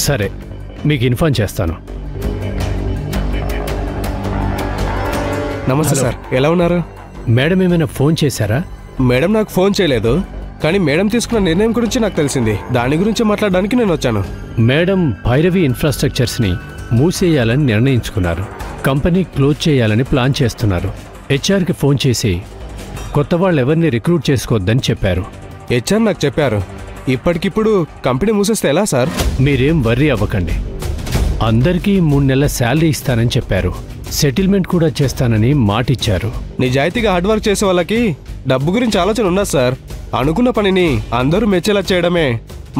సరే, మీకు ఇన్ఫార్మ్ చేస్తాను. నమస్తే సార్, ఎలా ఉన్నారు? మేడం ఏమైనా ఫోన్ చేశారా? మేడం నాకు ఫోన్ చేయలేదు, కానీ మేడం తీసుకున్న నిర్ణయం గురించి నాకు తెలిసింది. దాని గురించి మాట్లాడడానికి నేను వచ్చాను. మేడం భైరవి ఇన్ఫ్రాస్ట్రక్చర్స్ని మూసేయాలని నిర్ణయించుకున్నారు. కంపెనీ క్లోజ్ చేయాలని ప్లాన్ చేస్తున్నారు. హెచ్ఆర్కి ఫోన్ చేసి కొత్త వాళ్ళు ఎవరిని రిక్రూట్ చేసుకోవద్దని చెప్పారు. హెచ్ఆర్ నాకు చెప్పారు. ఇప్పటికిప్పుడు కంపెనీ మూసేస్తే ఎలా సార్? మీరేం వర్రీ అవ్వకండి. అందరికీ 3 నెలల శాలరీ ఇస్తానని చెప్పారు. సెటిల్మెంట్ కూడా చేస్తానని మాటిచ్చారు. నిజాయితీగా హార్డ్ వర్క్ చేసే వాళ్ళకి డబ్బు గురించి ఆలోచన ఉన్నది సార్. అనుకున్న పనిని అందరూ మెచ్చేలా చేయడమే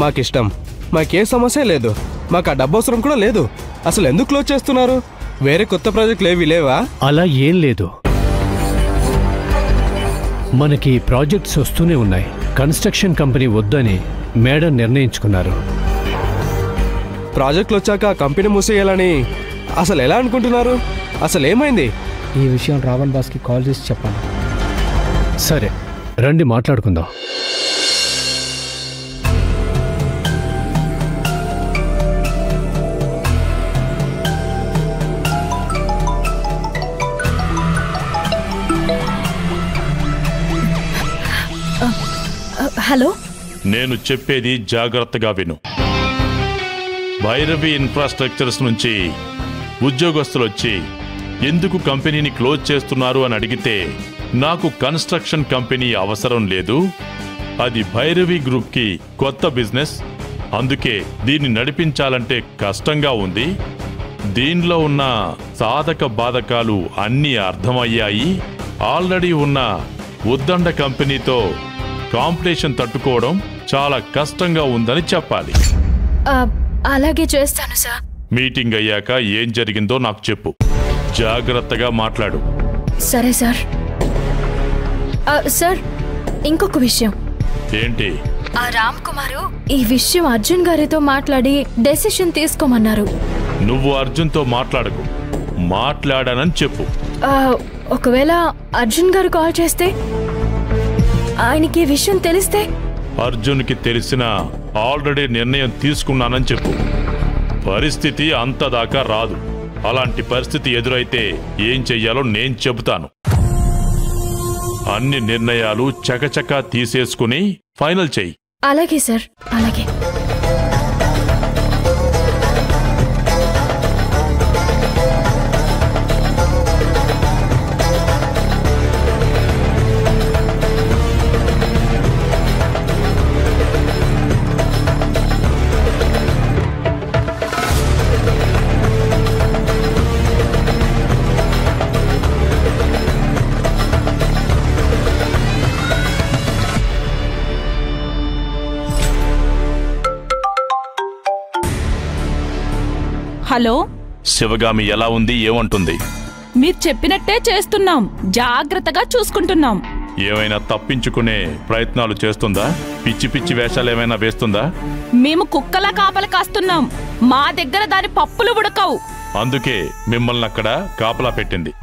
మాకిష్టం. మాకే సమస్య లేదు. మాకు ఆ డబ్బు అవసరం కూడా లేదు. అసలు ఎందుకు క్లోజ్ చేస్తున్నారు? వేరే కొత్త ప్రాజెక్టులు ఏవి లేవా? అలా ఏం లేదు. మనకి ప్రాజెక్ట్స్ వస్తూనే ఉన్నాయి. కన్స్ట్రక్షన్ కంపెనీ వద్దని మేడం నిర్ణయించుకున్నారు. ప్రాజెక్టులు వచ్చాక కంపెనీ మూసేయాలని అసలు ఎలా అనుకుంటున్నారు? అసలు ఏమైంది? ఈ విషయం రావణ్ బాస్కి కాల్ చేసి చెప్పాను. సరే, రండి మాట్లాడుకుందాం. హలో, నేను చెప్పేది జాగ్రత్తగా విను. భైరవి ఇన్ఫ్రాస్ట్రక్చర్స్ నుంచి ఉద్యోగస్తులు వచ్చి ఎందుకు కంపెనీని క్లోజ్ చేస్తున్నారు అని అడిగితే నాకు కన్స్ట్రక్షన్ కంపెనీ అవసరం లేదు, అది భైరవి గ్రూప్కి కొత్త బిజినెస్, అందుకే దీన్ని నడిపించాలంటే కష్టంగా ఉంది, దీనిలో ఉన్న సాధక బాధకాలు అన్నీ అర్థమయ్యాయి, ఆల్రెడీ ఉన్న ఉద్దండ కంపెనీతో కాంపిటీషన్ తట్టుకోవడం చాలా కష్టంగా ఉందని చెప్పాలి. అలాగే చేస్తాను సార్. మీటింగ్ అయ్యాక ఏం జరిగిందో నాకు చెప్పు. జాగ్రత్తగా మాట్లాడు. సరే సార్. సార్, ఇంకొక విషయం. ఏంటి? రామ్ కుమారు ఈ విషయం అర్జున్ గారితో మాట్లాడి డెసిషన్ తీసుకోమన్నారు. నువ్వు అర్జున్తో మాట్లాడకు, మాట్లాడానని చెప్పు. ఒకవేళ అర్జున్ గారు కాల్ చేస్తే, ఆయనకి విషయం తెలిస్తే? అర్జున్కి తెలిసిన ఆల్రెడీ నిర్ణయం తీసుకున్నానని చెప్పు. పరిస్థితి అంతదాకా రాదు. అలాంటి పరిస్థితి ఎదురైతే ఏం చెయ్యాలో నేను చెబుతాను. అన్ని నిర్ణయాలు చకచకా తీసేసుకుని ఫైనల్ చెయ్యి. అలాగే సార్, అలాగే. హలో, శివగామి ఎలా ఉంది? ఏమంటుంది? మీరు చెప్పినట్టే చేస్తున్నాం, జాగ్రత్తగా చూసుకుంటున్నాం. ఏమైనా తప్పించుకునే ప్రయత్నాలు చేస్తుందా? పిచ్చి పిచ్చి వేషాలు ఏమైనా వేస్తుందా? మేము కుక్కలా కాపలా కాస్తున్నాం. మా దగ్గర దాని పప్పులు ఉడకవు. అందుకే మిమ్మల్ని అక్కడ కాపలా పెట్టింది.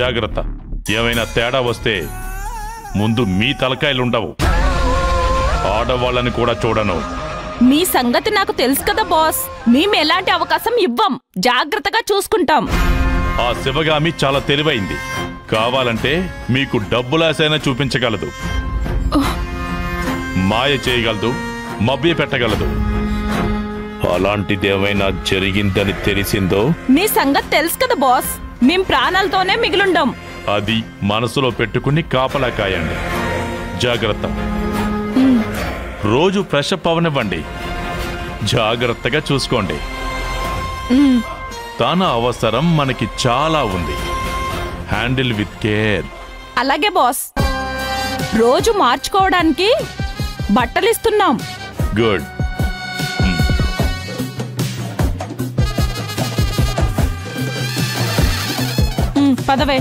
జాగ్రత్త. ఏమైనా తేడా వస్తే ముందు మీ తలకాయలుండవు. ఆడవాళ్ళని కూడా చూడను. మీ సంగతి నాకు తెలుసు కదా బాస్. మేము ఎలాంటి అవకాశం ఇవ్వం. జాగ్రత్తగా చూసుకుంటాం. ఆ శివగామి చాలా తెలివైంది. కావాలంటే మీకు డబ్బులాసైనా చూపించగలదు, మాయ చేయగలదు, మభ్య పెట్టగలదు. అలాంటిదేమైనా జరిగిందని తెలిసిందో మీ సంగతి తెలుసు కదా బాస్. మేం ప్రాణాలతోనే మిగిలుండం. అది మనసులో పెట్టుకుని కాపలా కాయండి. జాగ్రత్త. రోజు ఫ్రెష్ అప్ అవనివ్వండి. జాగ్రత్తగా చూసుకోండి. తన అవసరం మనకి చాలా ఉంది. Handle with care. అలాగే బాస్. రోజు మార్చుకోవడానికి బట్టలిస్తున్నాం. గుడ్. పదవే.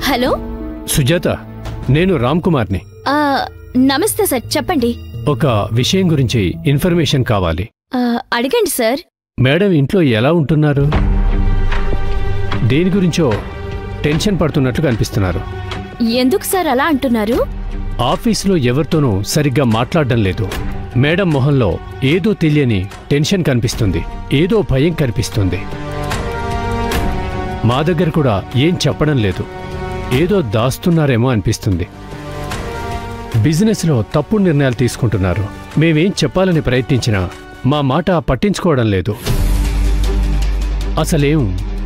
హలో సుజాత, నేను రామ్ కుమార్ని. నమస్తే సార్, చెప్పండి. ఒక విషయం గురించి ఇన్ఫర్మేషన్ కావాలి. అడగండి సార్. మేడం ఇంట్లో ఎలా ఉంటున్నారు? దేని గురించో టెన్షన్ పడుతున్నట్లు కనిపిస్తున్నారు. ఎందుకు సార్ అలా అంటున్నారు? ఆఫీసులో ఎవరితోనూ సరిగ్గా మాట్లాడడం లేదు. మేడం మొహంలో ఏదో తెలియని టెన్షన్ కనిపిస్తుంది, ఏదో భయం కనిపిస్తుంది. మా దగ్గర కూడా ఏం చెప్పడం లేదు, ఏదో దాస్తున్నారేమో అనిపిస్తుంది. బిజినెస్లో తప్పుడు నిర్ణయాలు తీసుకుంటున్నారు. మేమేం చెప్పాలని ప్రయత్నించినా మా మాట పట్టించుకోవడం లేదు, అసలేం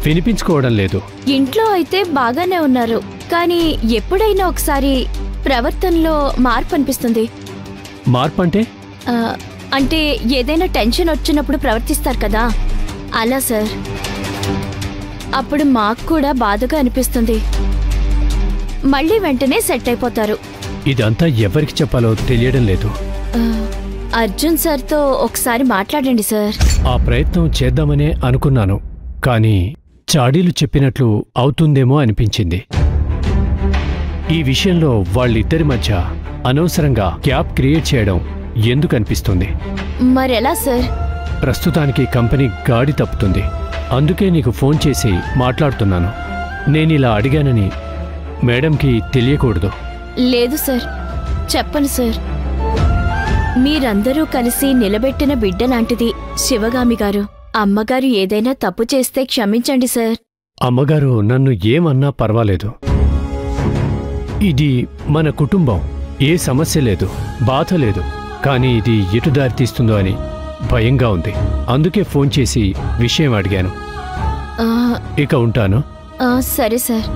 వినిపించుకోవడం లేదు. ఇంట్లో అయితే బాగానే ఉన్నారు, కానీ ఎప్పుడైనా ఒకసారి ప్రవర్తనలో మార్పు అనిపిస్తుంది. మార్పు అంటే? అంటే ఏదైనా టెన్షన్ వచ్చినప్పుడు ప్రవర్తిస్తారు కదా, అలా సార్. అప్పుడు మాకు కూడా బాధగా అనిపిస్తుంది, మళ్ళీ వెంటనే సెట్ అయిపోతారు. ఇదంతా ఎవరికి చెప్పాలో తెలియడం లేదు. అర్జున్ సార్తో ఒకసారి మాట్లాడండి సార్. ఆ ప్రయత్నం చేద్దామనే అనుకున్నాను, కానీ చాడీలు చెప్పినట్లు అవుతుందేమో అనిపించింది. ఈ విషయంలో వాళ్ళిద్దరి మధ్య అనవసరంగా గ్యాప్ క్రియేట్ చేయడం ఎందుకు అనిపిస్తుంది? మరెలా సార్? ప్రస్తుతానికి కంపెనీ గాడి తప్పుతుంది, అందుకే నీకు ఫోన్ చేసి మాట్లాడుతున్నాను. నేనిలా అడిగానని మేడంకి తెలియకూడదు. లేదు సార్, చెప్పను సార్. మీరందరూ కలిసి నిలబెట్టిన బిడ్డ లాంటిది శివగామి గారు. అమ్మగారు ఏదైనా తప్పు చేస్తే క్షమించండి సార్. అమ్మగారు నన్ను ఏమన్నా పర్వాలేదు. ఇది మన కుటుంబం, ఏ సమస్య లేదు, బాధ లేదు. కానీ ఇది ఎటు దారి తీస్తుందో అని భయంగా ఉంది, అందుకే ఫోన్ చేసి విషయం అడిగాను. ఇక ఉంటాను. సరే సార్.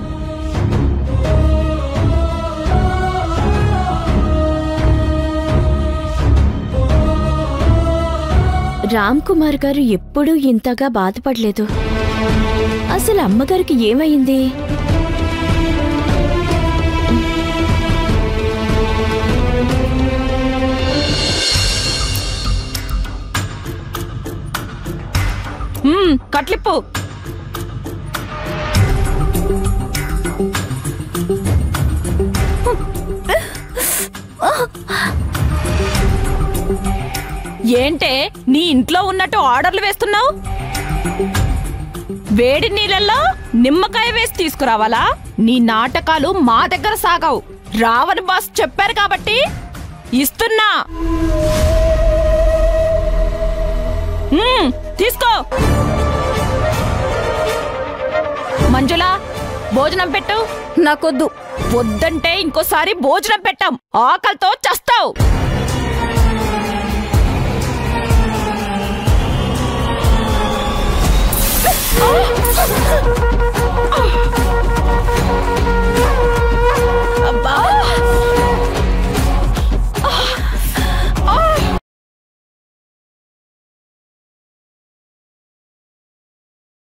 రామ్ కుమార్ గారు ఎప్పుడూ ఇంతగా బాధపడలేదు. అసలు అమ్మగారికి ఏమైంది? కట్లిప్పు. ఏంటే నీ ఇంట్లో ఉన్నట్టు ఆర్డర్లు వేస్తున్నావు? వేడి నీళ్ళల్లో నిమ్మకాయ వేసి తీసుకురావాలా? నీ నాటకాలు మా దగ్గర సాగవు. రావణ్ బాస్ చెప్పారు కాబట్టి ఇస్తున్నా. తీసుకో. మంజులా, భోజనం పెట్టు. నాకొద్దు. వద్దంటే ఇంకోసారి భోజనం పెట్టాం, ఆకలితో చస్తావు.